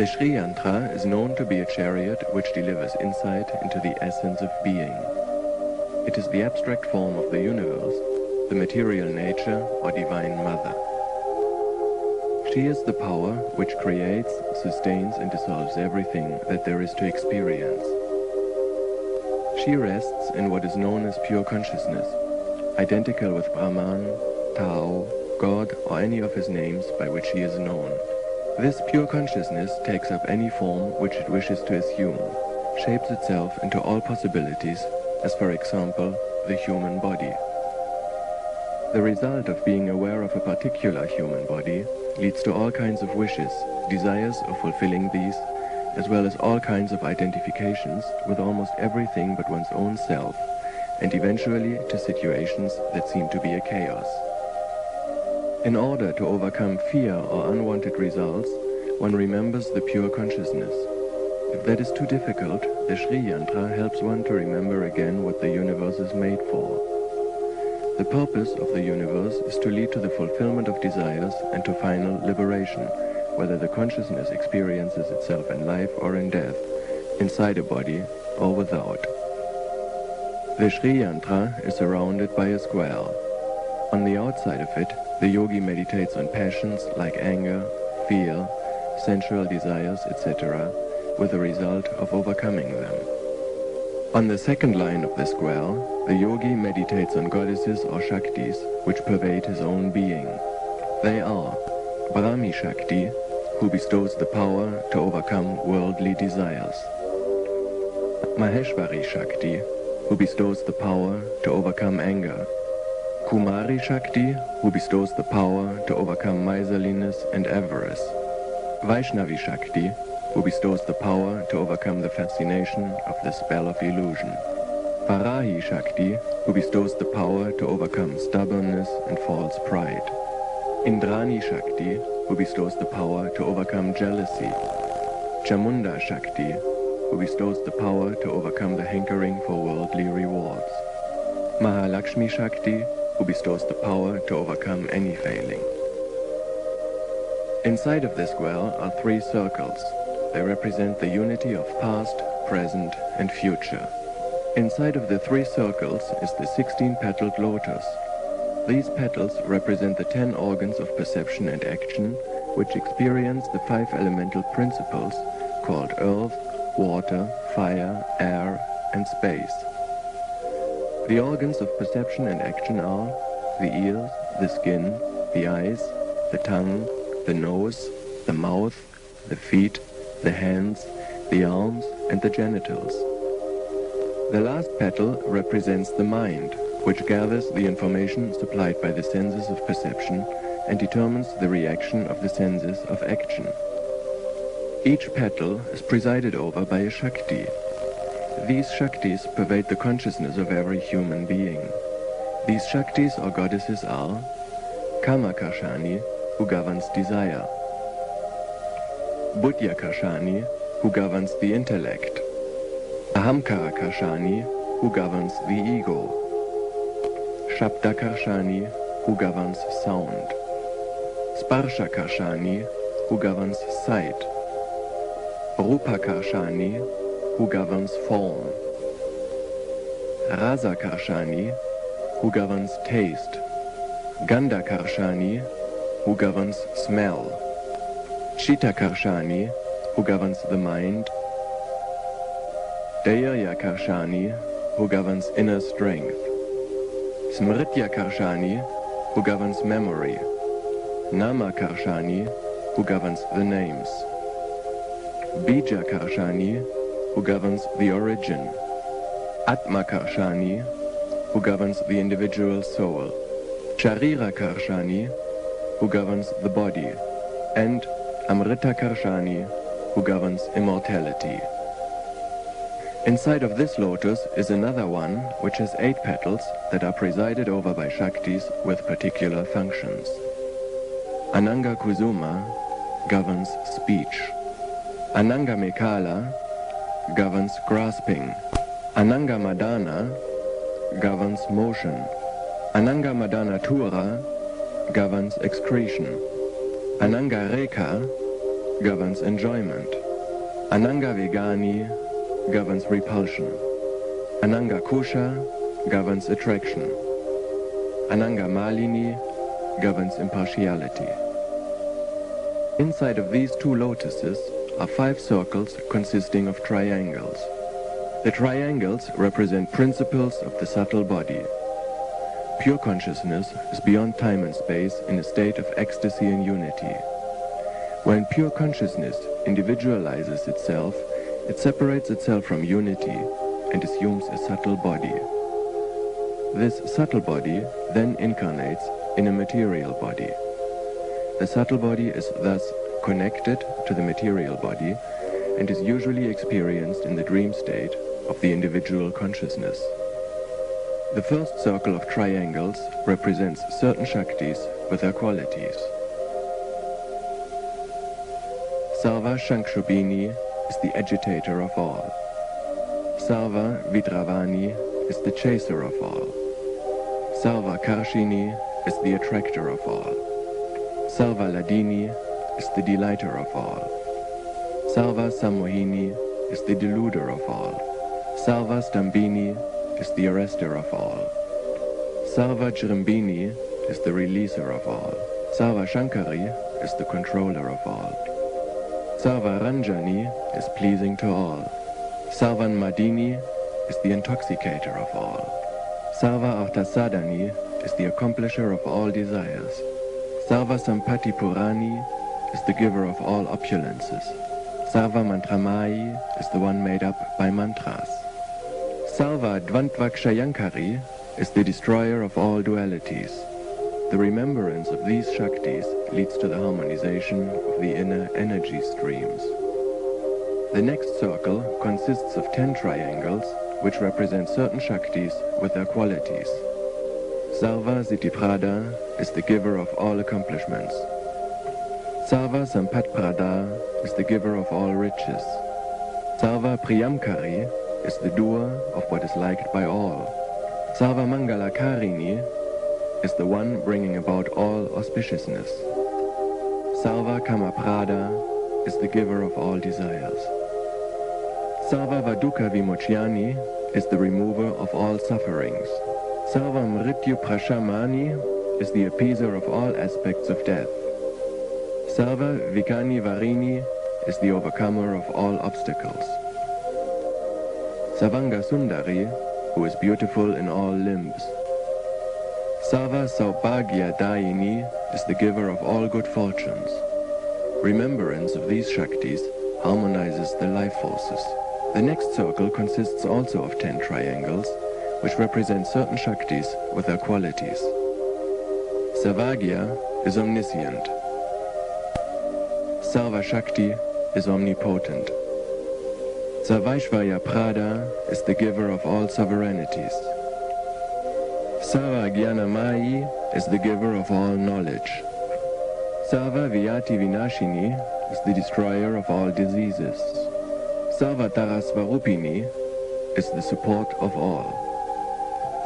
The Sri Yantra is known to be a chariot which delivers insight into the essence of being. It is the abstract form of the universe, the material nature or divine mother. She is the power which creates, sustains and dissolves everything that there is to experience. She rests in what is known as pure consciousness, identical with Brahman, Tao, God or any of his names by which he is known. This pure consciousness takes up any form which it wishes to assume, shapes itself into all possibilities, as for example, the human body. The result of being aware of a particular human body leads to all kinds of wishes, desires of fulfilling these, as well as all kinds of identifications with almost everything but one's own self, and eventually to situations that seem to be a chaos. In order to overcome fear or unwanted results, one remembers the pure consciousness. If that is too difficult, the Sri Yantra helps one to remember again what the universe is made for. The purpose of the universe is to lead to the fulfillment of desires and to final liberation, whether the consciousness experiences itself in life or in death, inside a body or without. The Sri Yantra is surrounded by a square. On the outside of it, the yogi meditates on passions like anger, fear, sensual desires, etc., with the result of overcoming them. On the second line of the square, the yogi meditates on goddesses or shaktis which pervade his own being. They are Brahmi Shakti, who bestows the power to overcome worldly desires; Maheshwari Shakti, who bestows the power to overcome anger; Kumari Shakti, who bestows the power to overcome miserliness and avarice; Vaishnavi Shakti, who bestows the power to overcome the fascination of the spell of illusion; Varahi Shakti, who bestows the power to overcome stubbornness and false pride; Indrani Shakti, who bestows the power to overcome jealousy; Chamunda Shakti, who bestows the power to overcome the hankering for worldly rewards; Mahalakshmi Shakti, who bestows the power to overcome any failing. Inside of this square are 3 circles. They represent the unity of past, present, and future. Inside of the 3 circles is the 16-petaled lotus. These petals represent the 10 organs of perception and action, which experience the 5 elemental principles called earth, water, fire, air, and space. The organs of perception and action are the ears, the skin, the eyes, the tongue, the nose, the mouth, the feet, the hands, the arms, and the genitals. The last petal represents the mind, which gathers the information supplied by the senses of perception and determines the reaction of the senses of action. Each petal is presided over by a Shakti. These Shaktis pervade the consciousness of every human being. These Shaktis or goddesses are Kamakarshani, who governs desire; Buddhyakarshani, who governs the intellect; Ahamkarakarshani, who governs the ego; Shabdakarshani, who governs sound; Sparshakarshani, who governs sight; Rupakarshani, who governs form; Rasakarshani, who governs taste; Gandhakarshani, who governs smell; Chittakarshani, who governs the mind; Dhairyakarshani, who governs inner strength; Smrityakarshani, who governs memory; Namakarshani, who governs the names; Bijakarshani, who governs the origin; Atmakarshani, who governs the individual soul; Sharirakarshani, who governs the body; and Amritakarshani, who governs immortality. Inside of this lotus is another one which has 8 petals that are presided over by Shaktis with particular functions. Ananga Kusuma governs speech; Ananga Mekala governs grasping; Ananga Madana governs motion; Ananga Madana Tura governs excretion; Ananga Rekha governs enjoyment. Ananga Vegani governs repulsion. Ananga Kusha governs attraction. Ananga Malini governs impartiality. Inside of these two lotuses are 5 circles consisting of triangles. The triangles represent principles of the subtle body. Pure consciousness is beyond time and space in a state of ecstasy and unity. When pure consciousness individualizes itself, it separates itself from unity and assumes a subtle body. This subtle body then incarnates in a material body. The subtle body is thus connected to the material body and is usually experienced in the dream state of the individual consciousness. The first circle of triangles represents certain Shaktis with their qualities. Sarva Shankshubhini is the agitator of all. Sarva Vidravani is the chaser of all. Sarva Karshini is the attractor of all. Sarva Ladini is the delighter of all. Sarva Samohini is the deluder of all. Sarva Stambini is the arrester of all. Sarva Jrimbini is the releaser of all. Sarva Shankari is the controller of all. Sarva Ranjani is pleasing to all. Sarvan Madini is the intoxicator of all. Sarva Artasadani is the accomplisher of all desires. Sarva Sampati Purani is the giver of all opulences. Sarva Mantramai is the one made up by mantras. Sarva Dvantvakshayankari is the destroyer of all dualities. The remembrance of these Shaktis leads to the harmonization of the inner energy streams. The next circle consists of 10 triangles, which represent certain Shaktis with their qualities. Sarva Siddhiprada is the giver of all accomplishments. Sarva Sampatprada is the giver of all riches. Sarva Priyamkari is the doer of what is liked by all. Sarva Mangalakarini is the one bringing about all auspiciousness. Sarva Kamaprada is the giver of all desires. Sarva Vaduka Vimochyani is the remover of all sufferings. Sarva Mrityu Prashamani is the appeaser of all aspects of death. Sarva Vikani Varini is the overcomer of all obstacles. Sarvanga Sundari, who is beautiful in all limbs. Sarva Saubhagya Dayini is the giver of all good fortunes. Remembrance of these Shaktis harmonizes the life forces. The next circle consists also of 10 triangles, which represent certain Shaktis with their qualities. Sarvagya is omniscient. Sarva Shakti is omnipotent. Sarvaishvaya Prada is the giver of all sovereignties. Sarva Jnanamai is the giver of all knowledge. Sarva Vyati Vinashini is the destroyer of all diseases. Sarva Tarasvarupini is the support of all.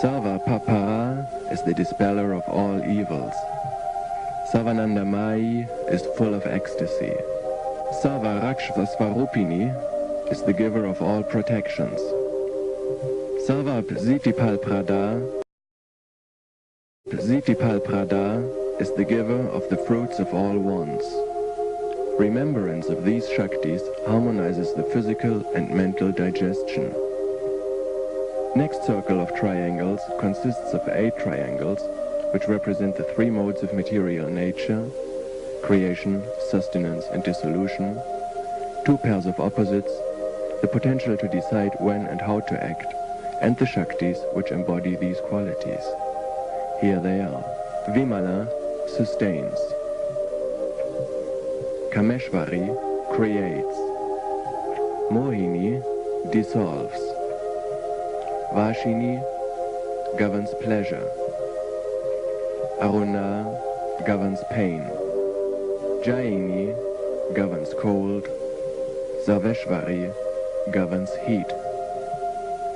Sarva Papara is the dispeller of all evils. Sarvanandamai is full of ecstasy. Sarva Rakshasvarupini is the giver of all protections. Sarva Zitipalprada is the giver of the fruits of all wants. Remembrance of these Shaktis harmonizes the physical and mental digestion. Next circle of triangles consists of 8 triangles, which represent the 3 modes of material nature: creation, sustenance, and dissolution, 2 pairs of opposites, the potential to decide when and how to act, and the Shaktis which embody these qualities. Here they are. Vimala sustains. Kameshvari creates. Mohini dissolves. Vashini governs pleasure. Aruna governs pain. Jayini governs cold. Sarveshvari governs heat.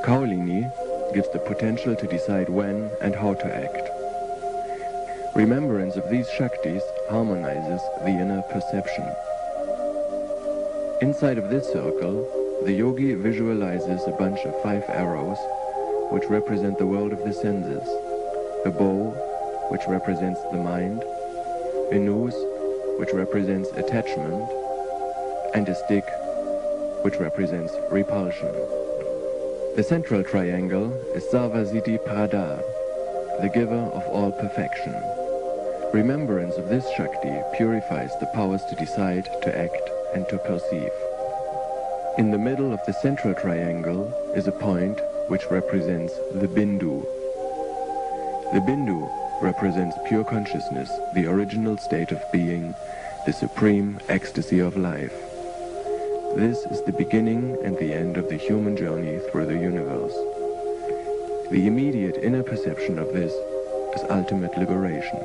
Kaulini gives the potential to decide when and how to act. Remembrance of these Shaktis harmonizes the inner perception. Inside of this circle, the yogi visualizes a bunch of 5 arrows, which represent the world of the senses, a bow, which represents the mind, a noose, which represents attachment, and a stick, which represents repulsion. The central triangle is Sarvasiddhi Prada, the giver of all perfection. Remembrance of this Shakti purifies the powers to decide, to act, and to perceive. In the middle of the central triangle is a point which represents the Bindu. The Bindu represents pure consciousness, the original state of being, the supreme ecstasy of life. This is the beginning and the end of the human journey through the universe. The immediate inner perception of this is ultimate liberation.